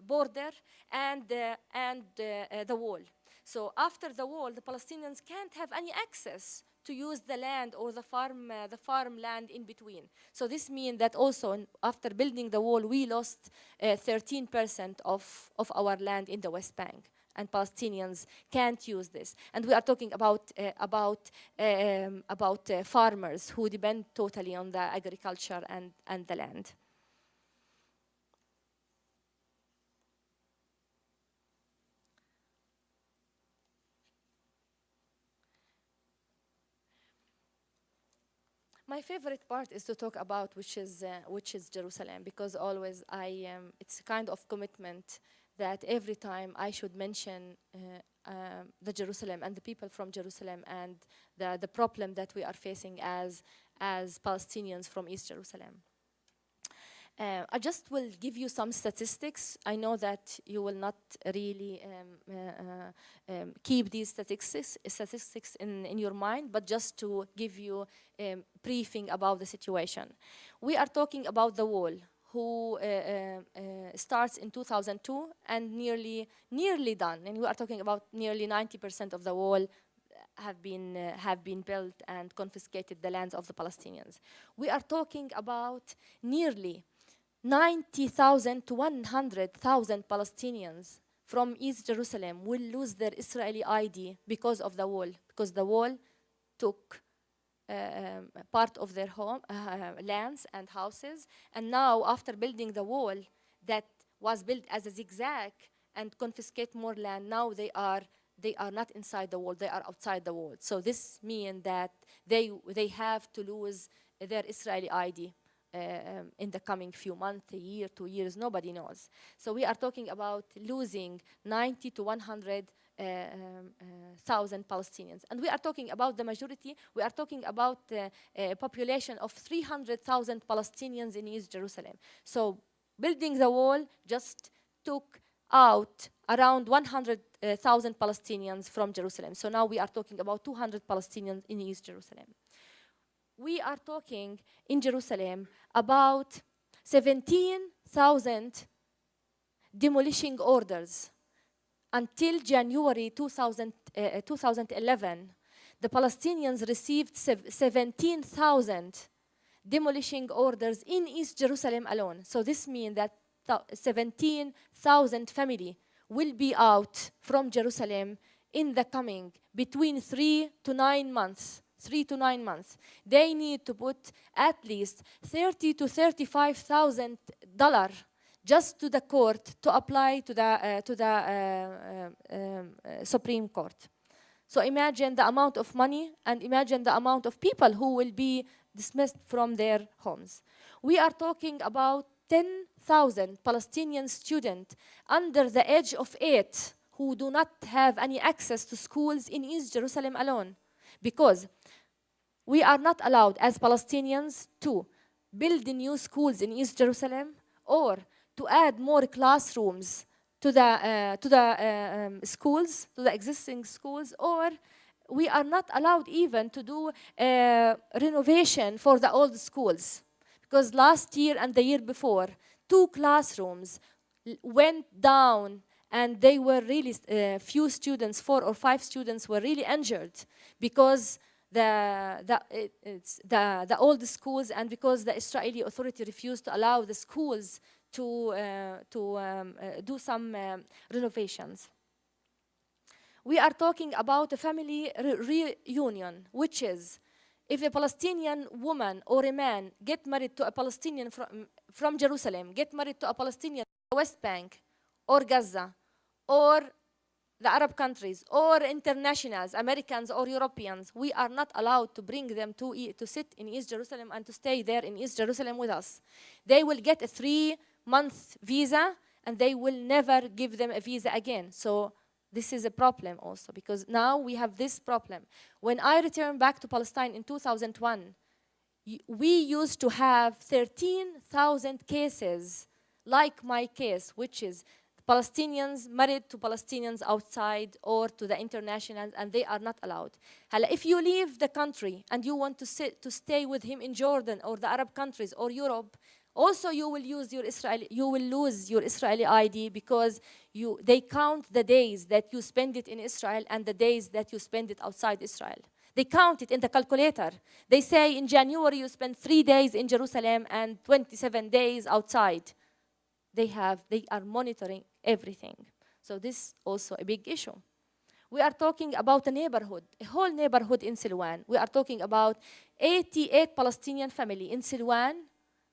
border and the wall. So after the wall, the Palestinians can't have any access to use the land or the farmland in between. So this means that also after building the wall, we lost 13% of our land in the West Bank, and Palestinians can't use this. And we are talking about farmers who depend totally on the agriculture and the land. My favorite part is to talk about which is Jerusalem, because always it's a kind of commitment that every time I should mention the Jerusalem and the people from Jerusalem and the problem that we are facing as Palestinians from East Jerusalem. I just will give you some statistics. I know that you will not really keep these statistics in your mind, but just to give you a briefing about the situation. We are talking about the wall, who starts in 2002 and nearly done. And we are talking about nearly 90% of the wall have been built and confiscated the lands of the Palestinians. We are talking about nearly 90,000 to 100,000 Palestinians from East Jerusalem will lose their Israeli ID because of the wall, because the wall took part of their home, lands and houses. And now, after building the wall that was built as a zigzag and confiscate more land, now they are not inside the wall, they are outside the wall. So this means that they have to lose their Israeli ID. In the coming few months, a year, 2 years, nobody knows. So we are talking about losing 90 to 100,000 Palestinians. And we are talking about the majority. We are talking about a population of 300,000 Palestinians in East Jerusalem. So building the wall just took out around 100,000 Palestinians from Jerusalem. So now we are talking about 200 Palestinians in East Jerusalem. We are talking in Jerusalem about 17,000 demolishing orders. Until January 2011, the Palestinians received 17,000 demolishing orders in East Jerusalem alone. So this means that 17,000 families will be out from Jerusalem in the coming between 3 to 9 months. 3 to 9 months. They need to put at least $30,000 to $35,000 just to the court to apply to the Supreme Court. So imagine the amount of money and imagine the amount of people who will be dismissed from their homes. We are talking about 10,000 Palestinian students under the age of 8 who do not have any access to schools in East Jerusalem alone, because we are not allowed as Palestinians to build new schools in East Jerusalem or to add more classrooms to the schools, to the existing schools, or we are not allowed even to do renovation for the old schools. Because last year and the year before, 2 classrooms went down and they were really few students, 4 or 5 students were really injured because the old schools and because the Israeli authority refused to allow the schools to do some renovations. We are talking about a family reunion, which is if a Palestinian woman or a man get married to a Palestinian from Jerusalem, get married to a Palestinian from the West Bank or Gaza or the Arab countries or internationals, Americans or Europeans, we are not allowed to bring them to sit in East Jerusalem and to stay there in East Jerusalem with us. They will get a 3-month visa and they will never give them a visa again. So this is a problem also, because now we have this problem. When I returned back to Palestine in 2001, we used to have 13,000 cases like my case, which is Palestinians married to Palestinians outside or to the internationals, and they are not allowed. If you leave the country and you want to stay with him in Jordan or the Arab countries or Europe, also you will lose your Israeli ID, because they count the days that you spend it in Israel and the days that you spend it outside Israel. They count it in the calculator. They say in January you spend 3 days in Jerusalem and 27 days outside. They are monitoring everything. So this is also a big issue. We are talking about a neighborhood, a whole neighborhood in Silwan. We are talking about 88 Palestinian families in Silwan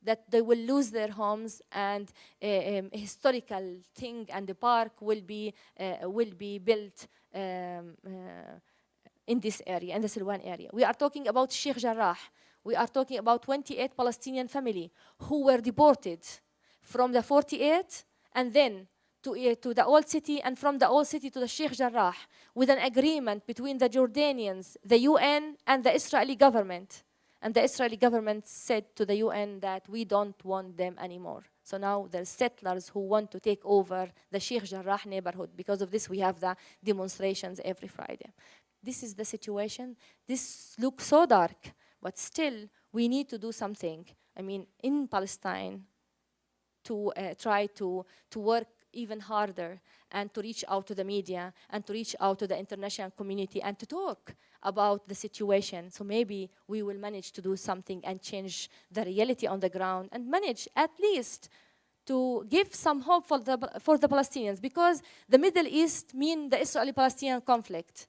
that they will lose their homes, and a historical thing and the park will be built in this area, in the Silwan area. We are talking about Sheikh Jarrah. We are talking about 28 Palestinian families who were deported from the 48 and then to the old city, and from the old city to the Sheikh Jarrah, with an agreement between the Jordanians, the UN, and the Israeli government. And the Israeli government said to the UN that we don't want them anymore. So now there's settlers who want to take over the Sheikh Jarrah neighborhood. Because of this, we have the demonstrations every Friday. This is the situation. This looks so dark, but still we need to do something. I mean, in Palestine, to try to work even harder and to reach out to the media and to reach out to the international community and to talk about the situation. So maybe we will manage to do something and change the reality on the ground and manage at least to give some hope for the Palestinians, because the Middle East means the Israeli-Palestinian conflict.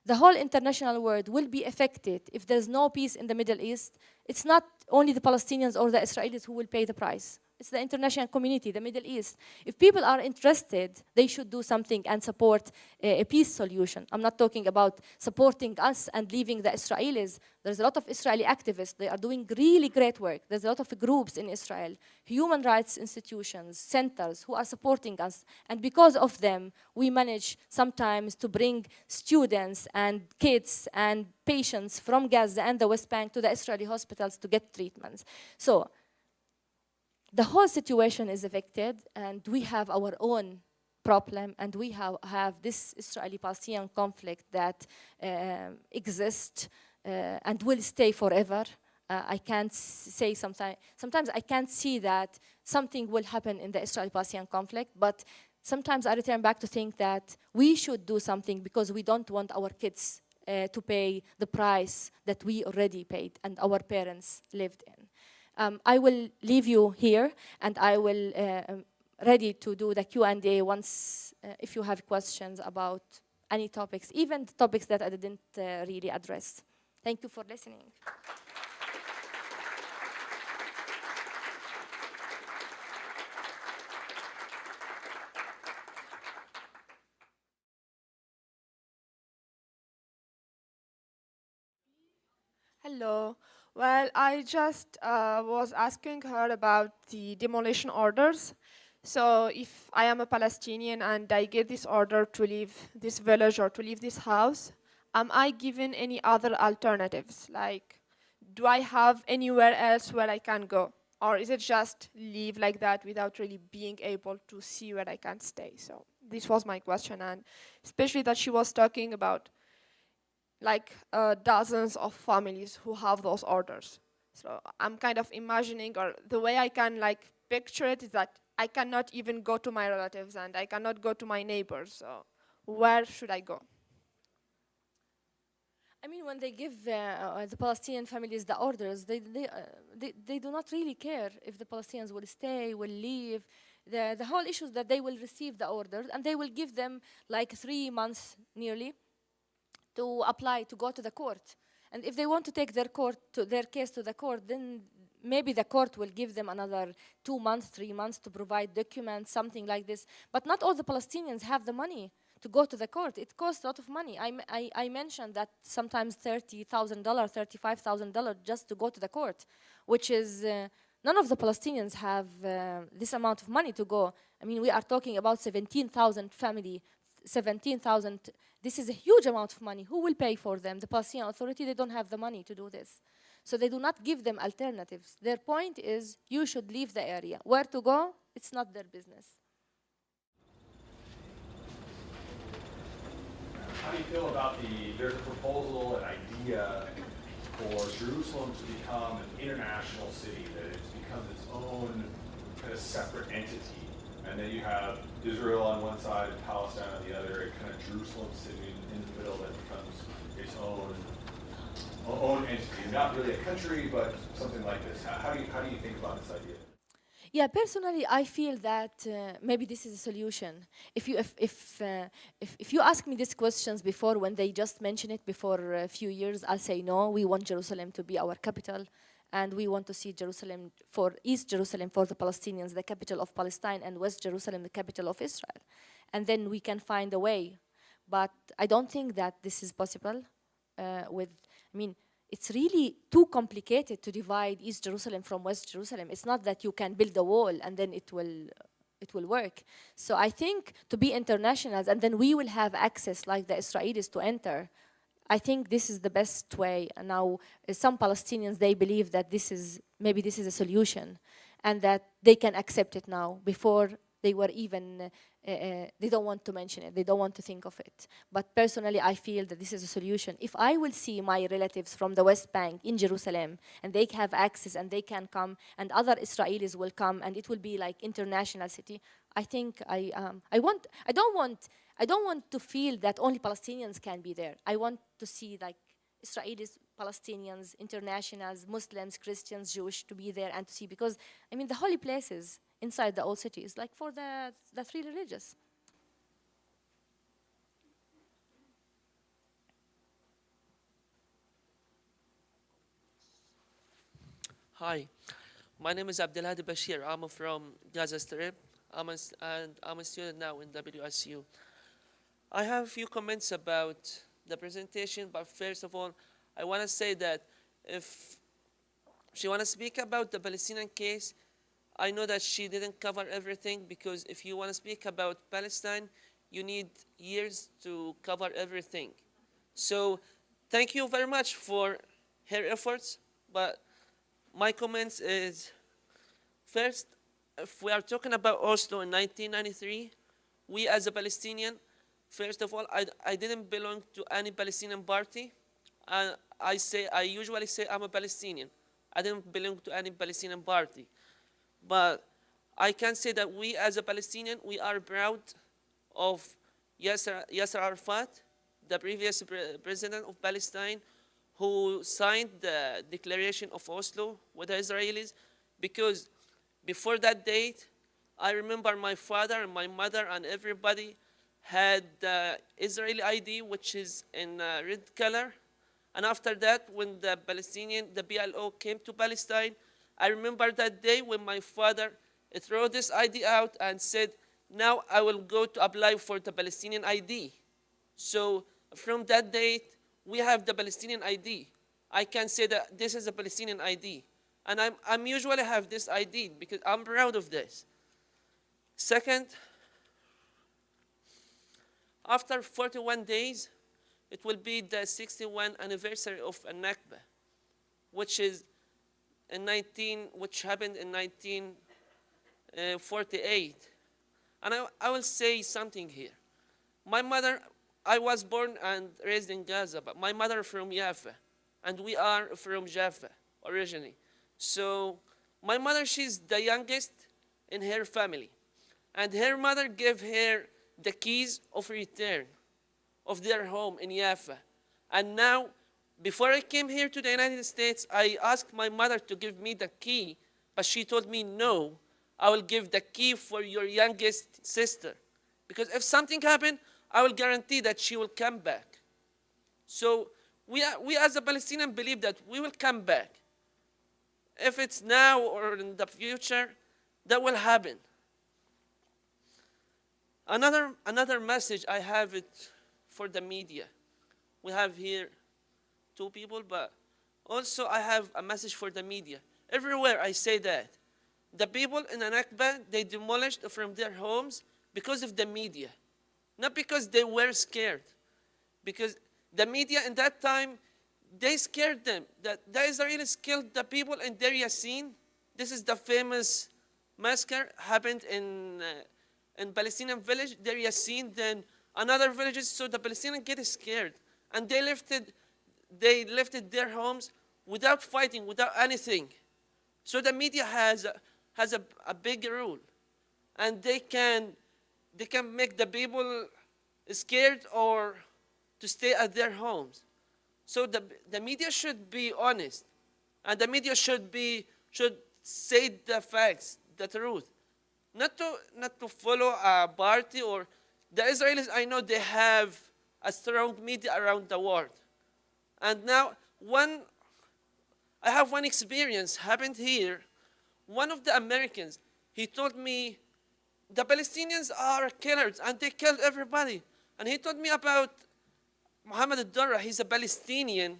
The whole international world will be affected if there's no peace in the Middle East. It's not only the Palestinians or the Israelis who will pay the price. It's the international community, the Middle East. If people are interested, they should do something and support a peace solution. I'm not talking about supporting us and leaving the Israelis. There's a lot of Israeli activists. They are doing really great work. There's a lot of groups in Israel, human rights institutions, centers who are supporting us. And because of them, we manage sometimes to bring students and kids and patients from Gaza and the West Bank to the Israeli hospitals to get treatments. So the whole situation is affected, and we have our own problem, and we have this Israeli-Palestinian conflict that exists and will stay forever. I can't say sometimes I can't see that something will happen in the Israeli-Palestinian conflict, but sometimes I return back to think that we should do something, because we don't want our kids to pay the price that we already paid and our parents lived in. I will leave you here, and I will ready to do the Q&A once if you have questions about any topics, even the topics that I didn't really address. Thank you for listening. Hello. Well, I just was asking her about the demolition orders. So if I am a Palestinian and I get this order to leave this village or to leave this house, am I given any other alternatives? Like, do I have anywhere else where I can go? Or is it just leave like that without really being able to see where I can stay? So this was my question, and especially that she was talking about like dozens of families who have those orders. So I'm kind of imagining, or the way I can like picture it is that I cannot even go to my relatives and I cannot go to my neighbors. So where should I go? I mean, when they give the Palestinian families the orders, they do not really care if the Palestinians will stay, will leave. The whole issue is that they will receive the orders, and they will give them like 3 months nearly to apply to go to the court. And if they want to take their case to the court, then maybe the court will give them another 2 months, 3 months to provide documents, something like this. But not all the Palestinians have the money to go to the court. It costs a lot of money. I mentioned that sometimes $30,000, $35,000 just to go to the court, which is none of the Palestinians have this amount of money to go. I mean, we are talking about 17,000 family, 17,000. This is a huge amount of money. Who will pay for them? The Palestinian Authority, they don't have the money to do this. So they do not give them alternatives. Their point is, you should leave the area. Where to go? It's not their business. how do you feel about there's a proposal, an idea for Jerusalem to become an international city, that it becomes its own kind of separate entity, and then you have Israel on one side and Palestine on the other, and kind of Jerusalem sitting in the middle that becomes its own entity, not really a country, but something like this. How do you think about this idea? Yeah, personally, I feel that maybe this is a solution. If you ask me these questions before, when they just mentioned it before a few years, I'll say no. We want Jerusalem to be our capital, and we want to see Jerusalem for East Jerusalem for the Palestinians, the capital of Palestine, and West Jerusalem, the capital of Israel, and then we can find a way. But I don't think that this is possible. It's really too complicated to divide East Jerusalem from West Jerusalem. It's not that you can build a wall and then it will work. So I think to be internationals, and then we will have access like the Israelis to enter. I think this is the best way. And now some Palestinians, they believe that maybe this is a solution, and that they can accept it now. Before they were even, they don't want to mention it. They don't want to think of it. But personally, I feel that this is a solution. If I will see my relatives from the West Bank in Jerusalem, and they have access and they can come, and other Israelis will come, and it will be like international city, I think I don't want to feel that only Palestinians can be there. I want to see like Israelis, Palestinians, internationals, Muslims, Christians, Jewish to be there and to see, because the holy places inside the old cities, like for the three religious. Hi, my name is Abdelhadi Bashir. I'm from Gaza Strip. I'm a student now in WSU. I have a few comments about the presentation, but first of all, I want to say that if she want to speak about the Palestinian case, I know that she didn't cover everything, because if you want to speak about Palestine, you need years to cover everything. So thank you very much for her efforts, but my comments is, first, if we are talking about Oslo in 1993, we as a Palestinian, first of all, I didn't belong to any Palestinian party. I usually say I'm a Palestinian. I didn't belong to any Palestinian party. But I can say that we as a Palestinian, we are proud of Yasser Arafat, the previous president of Palestine, who signed the declaration of Oslo with the Israelis, because before that date, I remember my father and my mother and everybody had the Israeli ID, which is in red color. And after that, when the PLO came to Palestine, I remember that day when my father threw this ID out and said, now I will go to apply for the Palestinian ID. So from that date, we have the Palestinian ID. I can say that this is a Palestinian ID. And I'm usually have this ID because I'm proud of this. Second, after 41 days, it will be the 61st anniversary of Nakba, which happened in 1948. And I will say something here. My mother, I was born and raised in Gaza, but my mother from Jaffa, and we are from Jaffa originally. So my mother, she's the youngest in her family. And her mother gave her the keys of return of their home in Jaffa. And now, before I came here to the United States, I asked my mother to give me the key, but she told me, no, I will give the key for your youngest sister. Because if something happened, I will guarantee that she will come back. So we as a Palestinian believe that we will come back. If it's now or in the future, that will happen. Another message I have it for the media. We have here two people, but also I have a message for the media. Everywhere I say that. The people in the Nakba, they demolished from their homes because of the media. Not because they were scared. Because the media in that time, they scared them. That the Israelis killed the people in Deir Yassin. This is the famous massacre happened in Palestinian village, Deir Yassin. Then another villages, so the Palestinians get scared. And they lifted their homes without fighting, without anything. So the media has a big role. And they can make the people scared or to stay at their homes. So the media should be honest. And the media should say the facts, the truth. Not to follow a party or the Israelis, I know they have a strong media around the world. And now I have one experience happened here. One of the Americans, he told me, the Palestinians are killers and they killed everybody. And he told me about Muhammad al-Darrah. He's a Palestinian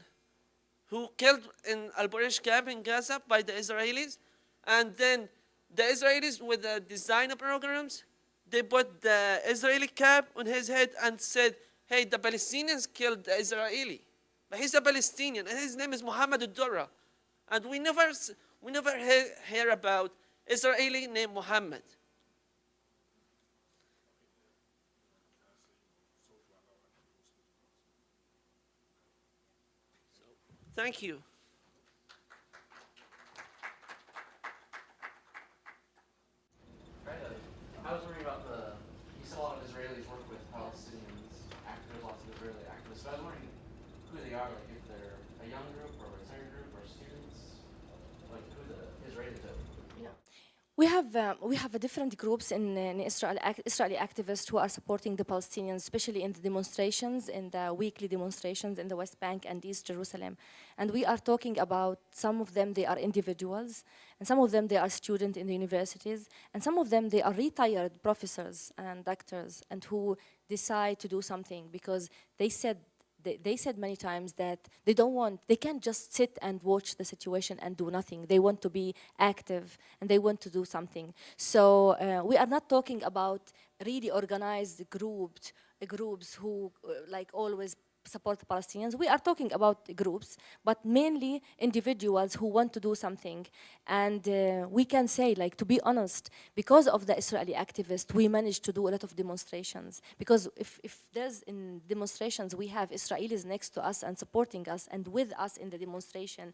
who killed in Al-Burish camp in Gaza by the Israelis. And then the Israelis with the design programs, they put the Israeli cap on his head and said, hey, the Palestinians killed the Israeli. But he's a Palestinian and his name is Muhammad al-Darrah. And we never hear about Israeli named Muhammad. Thank you. I was wondering about you said a lot of Israelis work with Palestinians, actors, lots of Israeli activists. So I was wondering who they are, like if they're a young group or a retired group or students, like who the Israelis are. We have different groups in Israel, Israeli activists who are supporting the Palestinians, especially in the demonstrations, in the weekly demonstrations in the West Bank and East Jerusalem. And we are talking about some of them, they are individuals, and some of them, they are students in the universities, and some of them, they are retired professors and doctors, and who decide to do something because they said many times that they can't just sit and watch the situation and do nothing. They want to be active and they want to do something. So we are not talking about really organized groups who like always support the Palestinians. We are talking about groups, but mainly individuals who want to do something. And we can say, like, to be honest, because of the Israeli activists, we managed to do a lot of demonstrations. Because if there's in demonstrations, we have Israelis next to us and supporting us and with us in the demonstration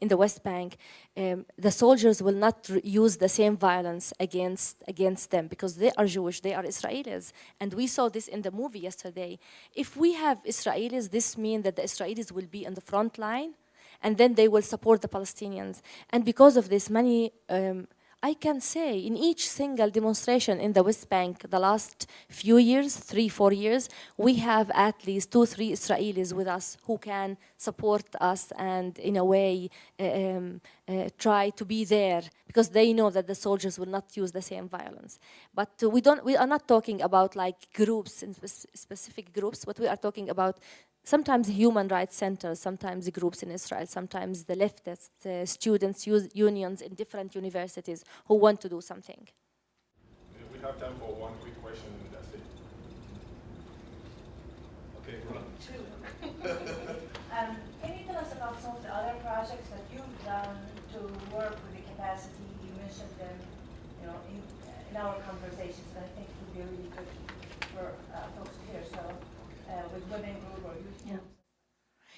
in the West Bank, the soldiers will not use the same violence against them because they are Jewish, they are Israelis. And we saw this in the movie yesterday. If we have Israelis, this means that the Israelis will be in the front line and then they will support the Palestinians. And because of this, many I can say in each single demonstration in the West Bank, the last few years, 3-4 years, we have at least 2-3 Israelis with us who can support us and in a way try to be there because they know that the soldiers will not use the same violence. But we are not talking about like groups, in specific groups, but we are talking about sometimes human rights centers, sometimes groups in Israel, sometimes the leftist students, unions in different universities who want to do something. We have time for one quick question, and that's it. Okay, Rula. Can you tell us about some of the other projects that you've done to work with the capacity? You mentioned them, in our conversations, and I think it would be really good for folks to hear. So, with women group or youth groups.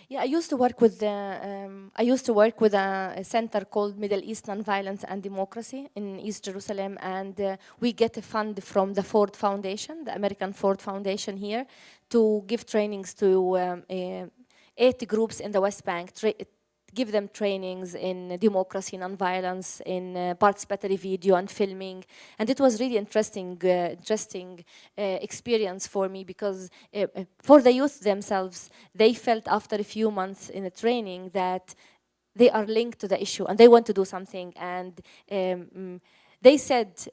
Yeah, I used to work with a center called Middle East Nonviolence and Democracy in East Jerusalem, and we get a fund from the Ford Foundation, the American Ford Foundation here, to give trainings to 8 groups in the West Bank, give them trainings in democracy, nonviolence, in participatory video and filming. And it was really interesting experience for me because for the youth themselves, they felt after a few months in the training that they are linked to the issue and they want to do something. And they said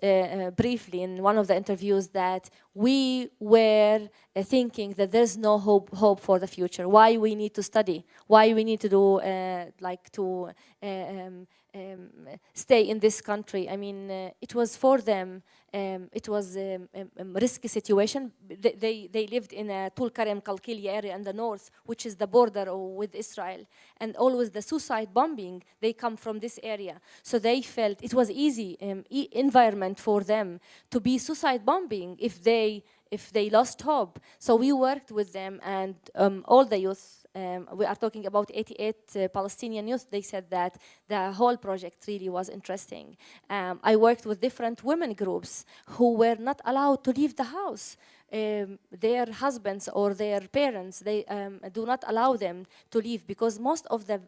briefly in one of the interviews that we were thinking that there's no hope for the future. Why we need to study? Why we need to do stay in this country. I mean, it was for them. It was a risky situation. They lived in a Tulkarem Kalkili area in the north, which is the border with Israel. And always the suicide bombing, they come from this area. So they felt it was easy environment for them to be suicide bombing if they lost hope. So we worked with them, and all the youth, we are talking about 88 Palestinian youth, they said that the whole project really was interesting. I worked with different women groups who were not allowed to leave the house. Their husbands or their parents, they do not allow them to leave, because most of the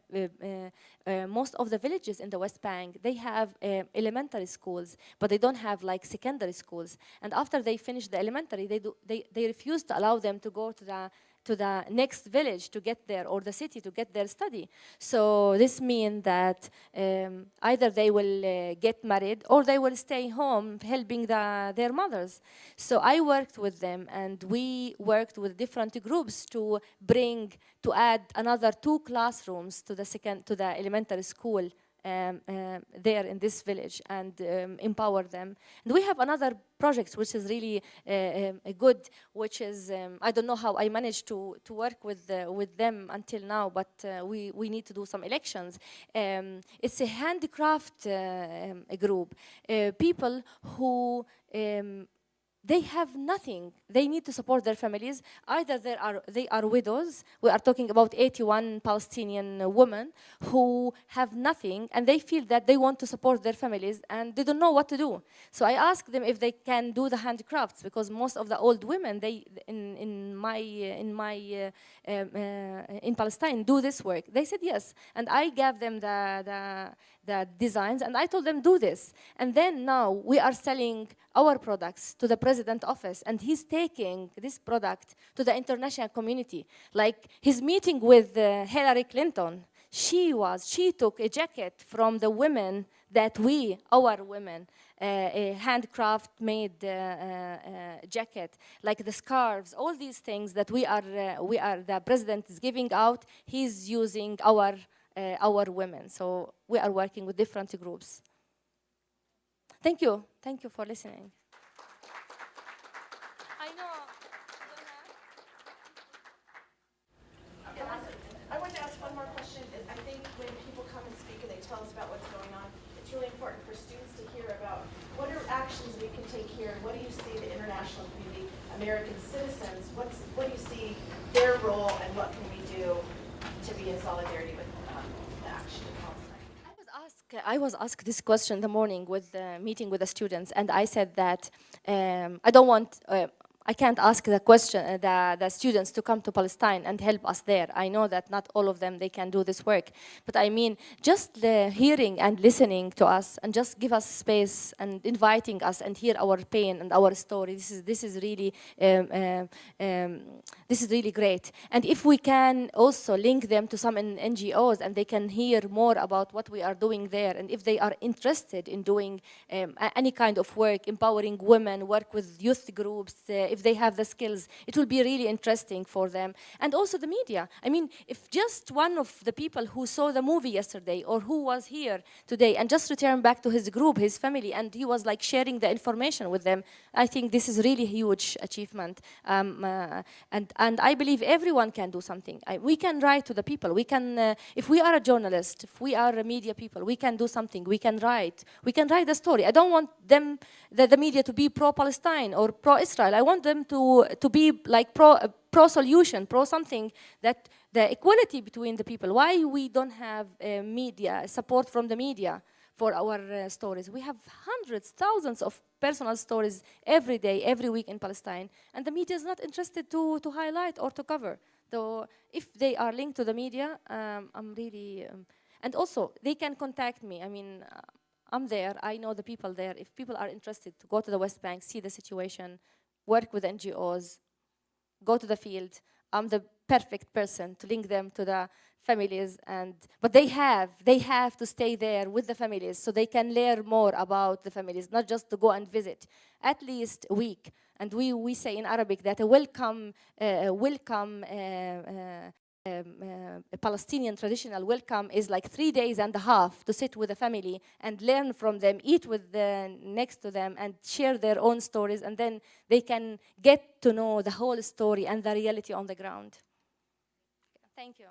villages in the West Bank, they have elementary schools, but they don't have like secondary schools. And after they finish the elementary, they refuse to allow them to go to the next village to get there, or the city to get their study. So this means that either they will get married or they will stay home helping their mothers. So I worked with them, and we worked with different groups to add another 2 classrooms to the elementary school there in this village, and empower them. And we have another project which is really good, which is, I don't know how I managed to work with them until now, but we need to do some elections. It's a handicraft group, people who they have nothing. They need to support their families. Either they are widows. We are talking about 81 Palestinian women who have nothing, and they feel that they want to support their families, and they don't know what to do. So I asked them if they can do the handicrafts, because most of the old women in Palestine do this work. They said yes, and I gave them the designs, and I told them do this. And then now we are selling our products to the president's office, and he's taking this product to the international community. Like his meeting with Hillary Clinton, she took a jacket from the women that our women, a handcraft made jacket, like the scarves, all these things that the president is giving out, he's using our women. So we are working with different groups. Thank you for listening. I know. I want to ask one more question. I think when people come and speak and they tell us about what's going on, it's really important for students to hear about what are actions we can take here, and what do you see the international community, American citizens, what do you see their role, and what can we do to be in solidarity with the action in Palestine? I was asked this question in the morning with the meeting with the students, and I said that I can't ask the question the students to come to Palestine and help us there. I know that not all of them they can do this work, but I mean just hearing and listening to us, and just give us space and inviting us and hear our pain and our story. This is really great. And if we can also link them to some NGOs, and they can hear more about what we are doing there, and if they are interested in doing any kind of work, empowering women, work with youth groups. If they have the skills, it will be really interesting for them. And also the media. I mean, if just one of the people who saw the movie yesterday, or who was here today, and just returned back to his group, his family, and he was like sharing the information with them, I think this is really a huge achievement. And I believe everyone can do something. We can write to the people. We can, if we are a journalist, if we are a media people, we can do something. We can write. We can write the story. I don't want them, the media, to be pro-Palestine or pro-Israel. I want them to be like pro-solution, pro-something, that the equality between the people. Why we don't have media, support from the media for our stories? We have hundreds, thousands of personal stories every day, every week in Palestine, and the media is not interested to highlight or to cover. So if they are linked to the media, I'm really... and also, they can contact me. I mean, I'm there. I know the people there. If people are interested to go to the West Bank, see the situation, work with NGOs, go to the field, I'm the perfect person to link them to the families. But they have to stay there with the families, so they can learn more about the families, not just to go and visit, at least a week. And we say in Arabic that a welcome a Palestinian traditional welcome is like 3 days and a half to sit with the family and learn from them, eat with the next to them, and share their own stories, and then they can get to know the whole story and the reality on the ground. Thank you.